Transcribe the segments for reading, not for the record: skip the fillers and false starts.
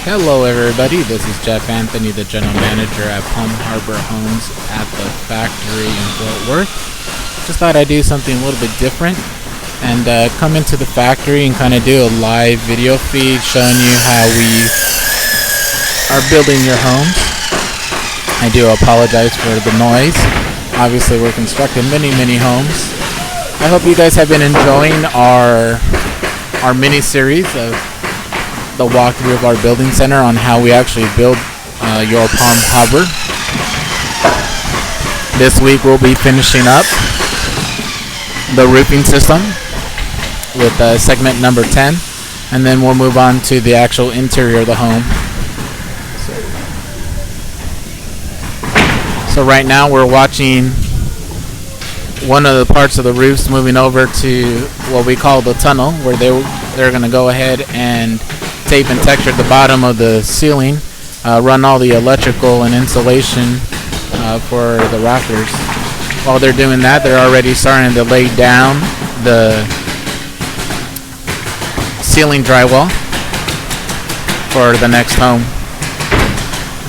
Hello, everybody. This is Jeff Anthony, the general manager at Palm Harbor Homes at the factory in Fort Worth. Just thought I'd do something a little bit different and come into the factory and kind of do a live video feed showing you how we are building your homes. I do apologize for the noise. Obviously, we're constructing many homes. I hope you guys have been enjoying our mini-series of the walkthrough of our building center on how we actually build your Palm Harbor. This week we'll be finishing up the roofing system with segment number 10, and then we'll move on to the actual interior of the home. So right now we're watching one of the parts of the roofs moving over to what we call the tunnel, where they're going to go ahead and tape and texture the bottom of the ceiling, run all the electrical and insulation for the rafters. While they're doing that, they're already starting to lay down the ceiling drywall for the next home.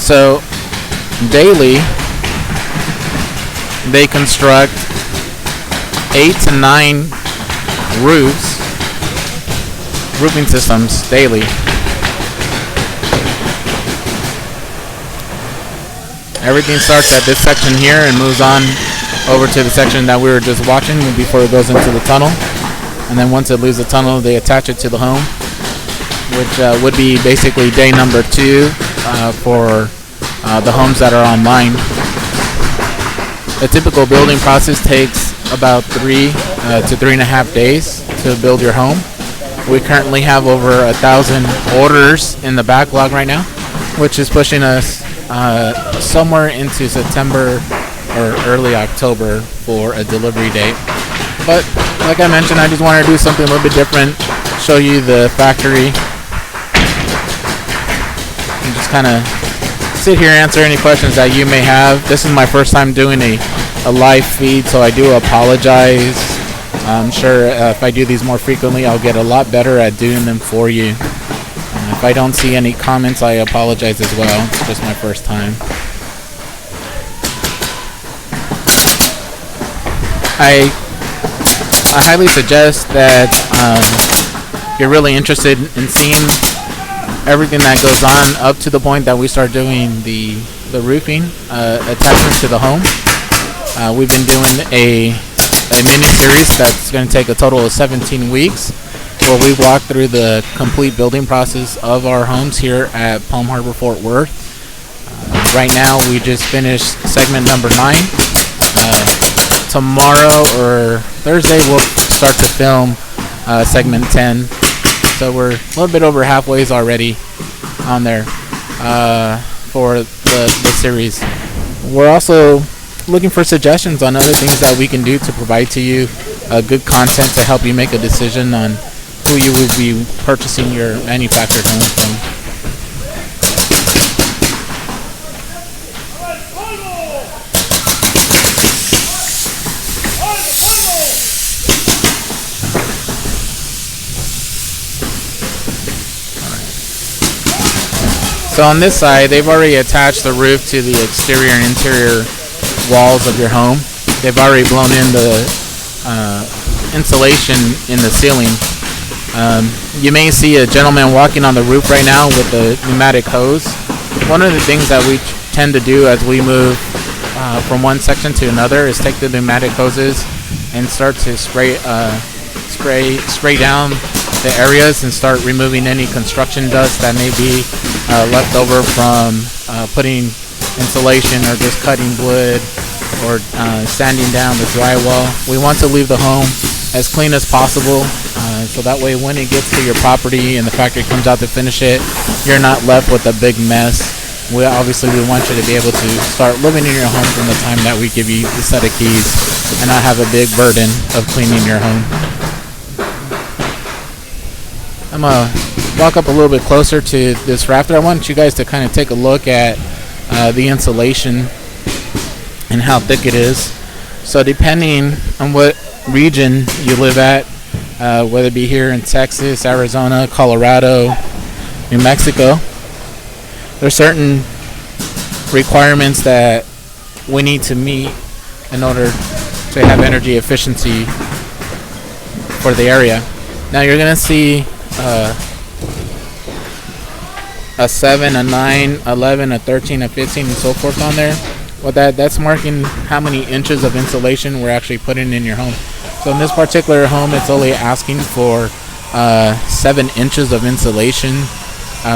So daily they construct 8 to 9 roofing systems daily. Everything starts at this section here and moves on over to the section that we were just watching before it goes into the tunnel. And then once it leaves the tunnel, they attach it to the home, which would be basically day number 2 for the homes that are online. A typical building process takes about 3 to 3.5 days to build your home. We currently have over 1,000 orders in the backlog right now, which is pushing us somewhere into September or early October for a delivery date. But like I mentioned, I just wanted to do something a little bit different, show you the factory, and just kind of sit here and answer any questions that you may have. This is my first time doing a live feed, so I do apologize. I'm sure if I do these more frequently, I'll get a lot better at doing them for you. If I don't see any comments, I apologize as well. It's just my first time. I highly suggest that you're really interested in seeing everything that goes on up to the point that we start doing the roofing attachments to the home. We've been doing a mini-series that's going to take a total of 17 weeks where we walk through the complete building process of our homes here at Palm Harbor, Fort Worth. Right now we just finished segment number 9. Tomorrow or Thursday we'll start to film segment 10. So we're a little bit over halfway already on there for the series. We're also looking for suggestions on other things that we can do to provide to you good content to help you make a decision on who you would be purchasing your manufactured home from. So on this side, they've already attached the roof to the exterior and interior walls of your home. They've already blown in the insulation in the ceiling. You may see a gentleman walking on the roof right now with a pneumatic hose. One of the things that we tend to do as we move from one section to another is take the pneumatic hoses and start to spray down the areas and start removing any construction dust that may be left over from putting insulation or just cutting wood or sanding down the drywall. We want to leave the home as clean as possible so that way when it gets to your property and the factory comes out to finish it, you're not left with a big mess. We want you to be able to start living in your home from the time that we give you the set of keys and not have a big burden of cleaning your home. I'm going to walk up a little bit closer to this rafter. I want you guys to kind of take a look at the insulation and how thick it is. So depending on what region you live at, whether it be here in Texas, Arizona, Colorado, New Mexico, there's certain requirements that we need to meet in order to have energy efficiency for the area. Now you're gonna see a 7, a 9, 11, a 13, a 15, and so forth on there. Well, that's marking how many inches of insulation we're actually putting in your home. So in this particular home, it's only asking for 7 inches of insulation.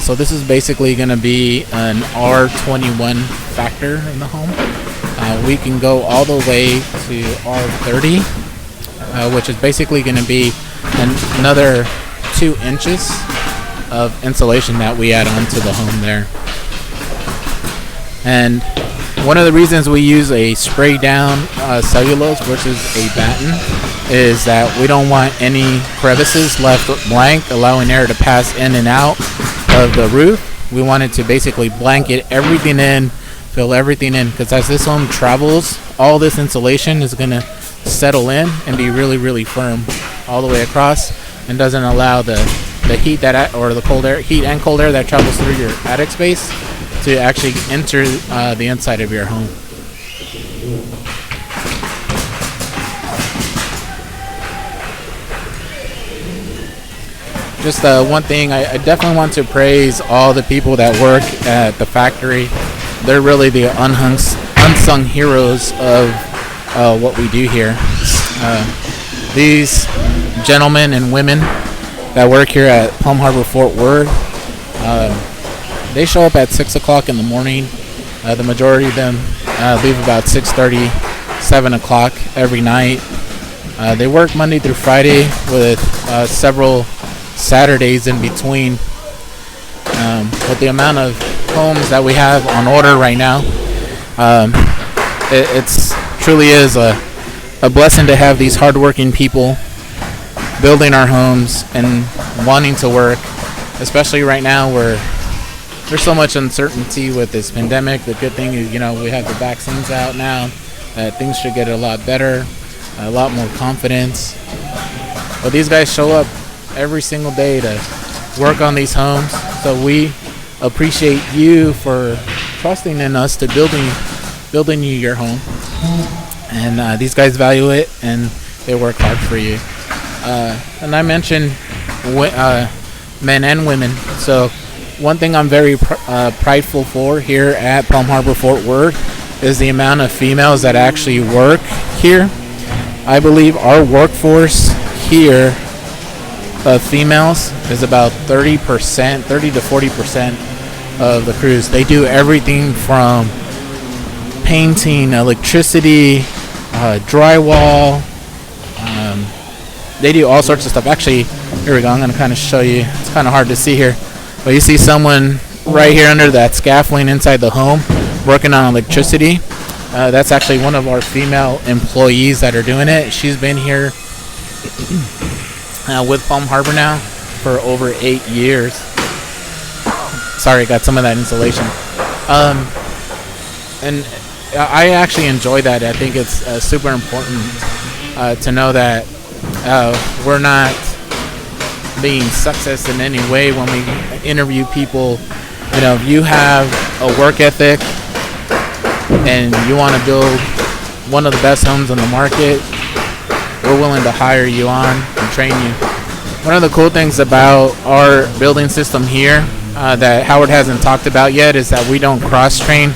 So this is basically going to be an R21 factor in the home. We can go all the way to R30, which is basically going to be another 2 inches of insulation that we add onto the home there. And one of the reasons we use a spray down cellulose versus a batten is that we don't want any crevices left blank, allowing air to pass in and out of the roof. We want it to basically blanket everything in, fill everything in, because as this home travels, all this insulation is going to settle in and be really, really firm all the way across, and doesn't allow the heat that or the heat and cold air that travels through your attic space to actually enter the inside of your home. Just one thing, I definitely want to praise all the people that work at the factory. They're really the unsung heroes of what we do here. These gentlemen and women that work here at Palm Harbor Fort Worth, they show up at 6 o'clock in the morning. The majority of them leave about 6:30, 7 o'clock every night. They work Monday through Friday with several Saturdays in between. With the amount of homes that we have on order right now, it's truly is a blessing to have these hardworking people building our homes and wanting to work, especially right now where there's so much uncertainty with this pandemic. The good thing is, we have the vaccines out now, that things should get a lot better, a lot more confidence. But these guys show up every single day to work on these homes, so we appreciate you for trusting in us to building you your home. And these guys value it, and they work hard for you. And I mentioned men and women. So one thing I'm very prideful for here at Palm Harbor Fort Worth is the amount of females that actually work here. I believe our workforce here of females is about 30 to 40% of the crews. They do everything from painting, electricity, drywall. They do all sorts of stuff. Actually, here we go. I'm going to kind of show you. It's kind of hard to see here, but you see someone right here under that scaffolding inside the home working on electricity. That's actually one of our female employees that are doing it. She's been here with Palm Harbor now for over 8 years. Sorry, got some of that insulation. And I actually enjoy that. I think it's super important to know that we're not being sexist in any way when we interview people. If you have a work ethic and you want to build one of the best homes on the market, we're willing to hire you on and train you. One of the cool things about our building system here that Howard hasn't talked about yet is that we don't cross-train.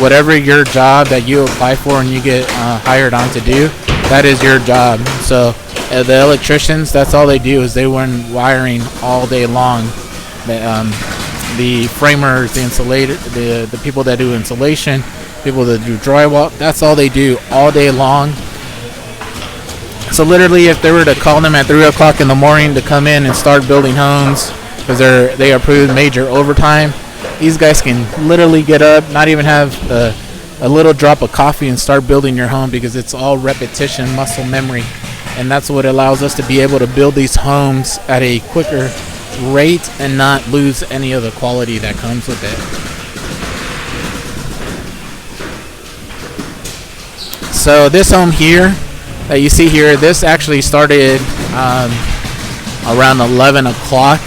Whatever your job that you apply for and you get hired on to do, that is your job. So the electricians, that's all they do is they run wiring all day long. The framers, the insulator, the people that do insulation, people that do drywall, that's all they do all day long. So literally, if they were to call them at 3 o'clock in the morning to come in and start building homes because they approved major overtime, these guys can literally get up, not even have a little drop of coffee, and start building your home because it's all repetition, muscle memory. And that's what allows us to be able to build these homes at a quicker rate and not lose any of the quality that comes with it. So this home here that you see here, this actually started around 11 o'clock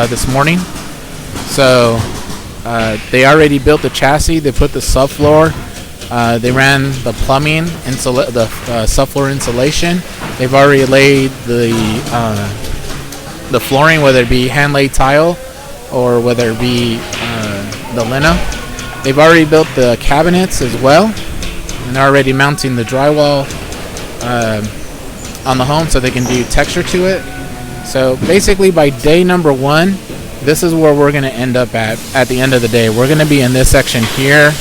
this morning. So They already built the chassis. They put the subfloor. They ran the plumbing, the subfloor insulation. They've already laid the flooring, whether it be hand-laid tile or whether it be the lino. They've already built the cabinets as well, and they're already mounting the drywall on the home so they can do texture to it. So basically, by day number 1, this is where we're going to end up at the end of the day. We're going to be in this section here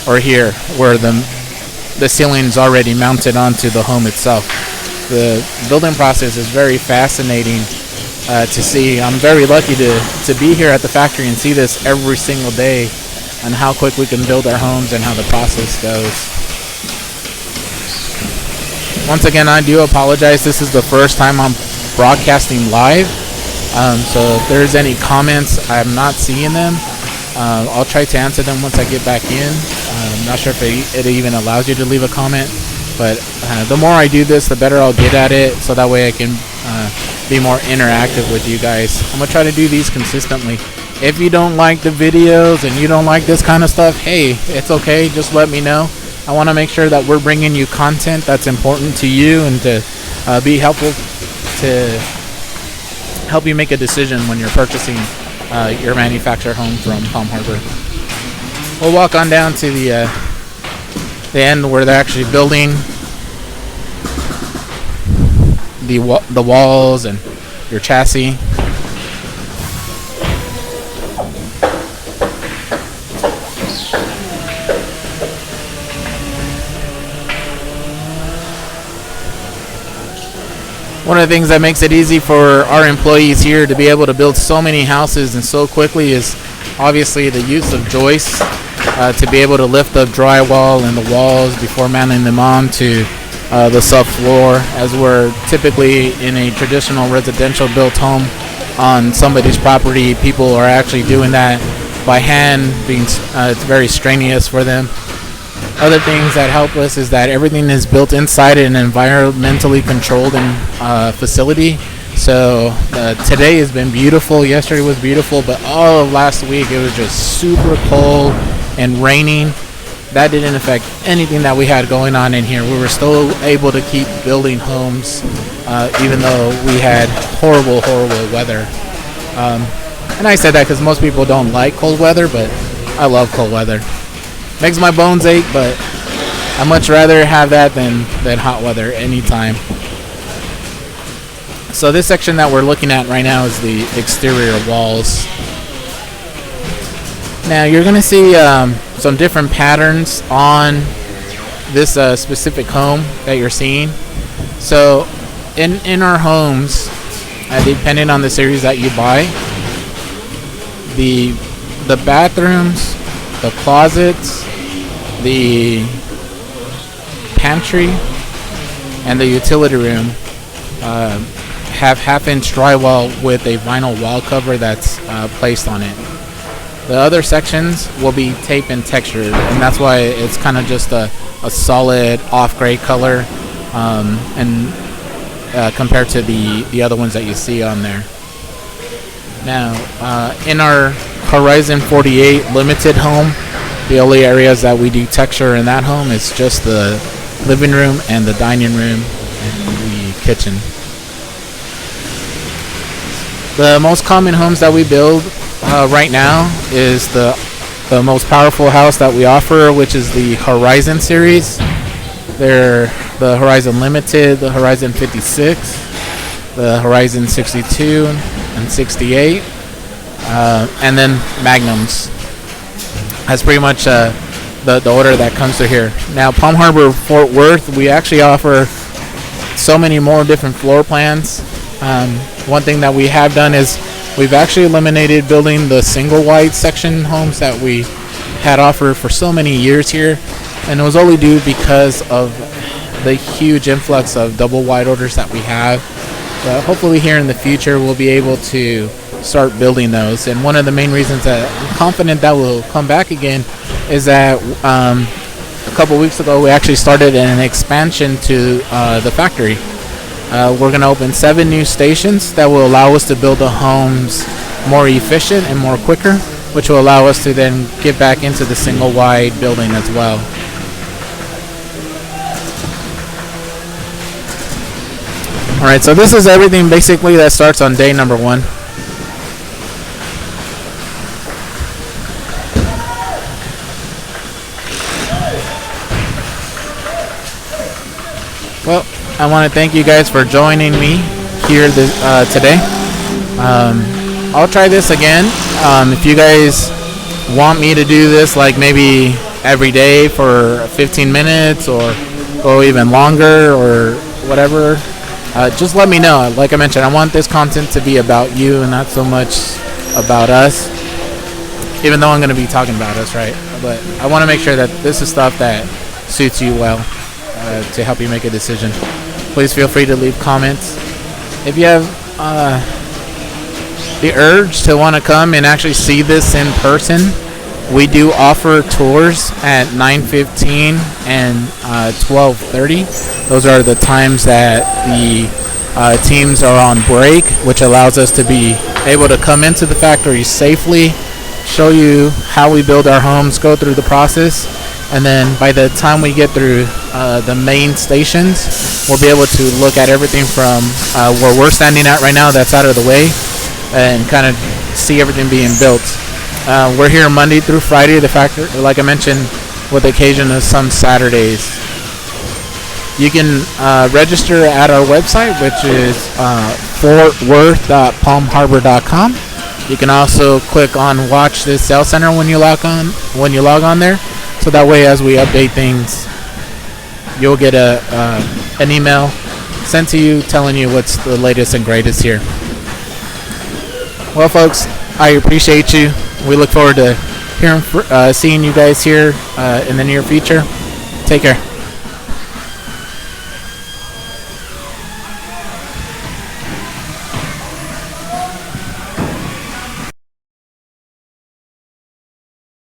or here, where the ceiling's already mounted onto the home itself. The building process is very fascinating to see. I'm very lucky to be here at the factory and see this every single day, and how quick we can build our homes and how the process goes. Once again, I do apologize. This is the first time I'm broadcasting live. So if there's any comments, I'm not seeing them. I'll try to answer them once I get back in. I'm not sure if it even allows you to leave a comment, but the more I do this, the better I'll get at it, so that way I can be more interactive with you guys. I'm gonna try to do these consistently. If you don't like the videos and you don't like this kind of stuff, hey, it's okay, just let me know. I want to make sure that we're bringing you content that's important to you and to be helpful to help you make a decision when you're purchasing your manufactured home from Palm Harbor. We'll walk on down to the end where they're actually building the walls and your chassis. One of the things that makes it easy for our employees here to be able to build so many houses and so quickly is obviously the use of joists to be able to lift up drywall and the walls before mounting them onto the subfloor. As we're typically in a traditional residential built home on somebody's property, people are actually doing that by hand. It's very strenuous for them. Other things that help us is that everything is built inside an environmentally controlled facility. So today has been beautiful. Yesterday was beautiful, but all of last week it was just super cold and raining. That didn't affect anything that we had going on in here. We were still able to keep building homes even though we had horrible weather. And I said that because most people don't like cold weather, but I love cold weather. Makes my bones ache, but I'd much rather have that than hot weather anytime. So this section that we're looking at right now is the exterior walls. Now you're going to see some different patterns on this specific home that you're seeing. So in our homes, depending on the series that you buy, the bathrooms, the closets, the pantry, and the utility room have half-inch drywall with a vinyl wall cover that's placed on it. The other sections will be tape and textured, and that's why it's kind of just a solid off-gray color and compared to the other ones that you see on there. Now, in our Horizon 48 limited home, the only areas that we do texture in that home is just the living room and the dining room and the kitchen. The most common homes that we build right now is the most powerful house that we offer, which is the Horizon series. They're the Horizon Limited, the Horizon 56, the Horizon 62 and 68, and then Magnums. That's pretty much the order that comes through here. Now, Palm Harbor, Fort Worth, we actually offer so many more different floor plans. One thing that we have done is we've actually eliminated building the single wide section homes that we had offered for so many years here, and it was only due because of the huge influx of double wide orders that we have. But hopefully here in the future we'll be able to start building those, and one of the main reasons that I'm confident that will come back again is that a couple weeks ago we actually started an expansion to the factory. We're going to open 7 new stations that will allow us to build the homes more efficient and more quicker. which will allow us to then get back into the single wide building as well. Alright, so this is everything basically that starts on day number 1. Well, I want to thank you guys for joining me here today. I'll try this again. If you guys want me to do this like maybe every day for 15 minutes or go even longer or whatever, just let me know. Like I mentioned, I want this content to be about you and not so much about us, even though I'm going to be talking about us, right? But I want to make sure that this is stuff that suits you well, to help you make a decision. Please feel free to leave comments. If you have the urge to want to come and actually see this in person, we do offer tours at 9:15 and 12:30. Those are the times that the teams are on break, which allows us to be able to come into the factory safely, show you how we build our homes, go through the process, and then by the time we get through the main stations, we'll be able to look at everything from where we're standing at right now that's out of the way and kind of see everything being built. We're here Monday through Friday, the factory, like I mentioned, with the occasion of some Saturdays. You can register at our website, which is fortworth.palmharbor.com. You can also click on Watch This Sales Center when you log on there. So that way, as we update things, you'll get an email sent to you telling you what's the latest and greatest here. Well, folks, I appreciate you. We look forward to seeing you guys here in the near future. Take care.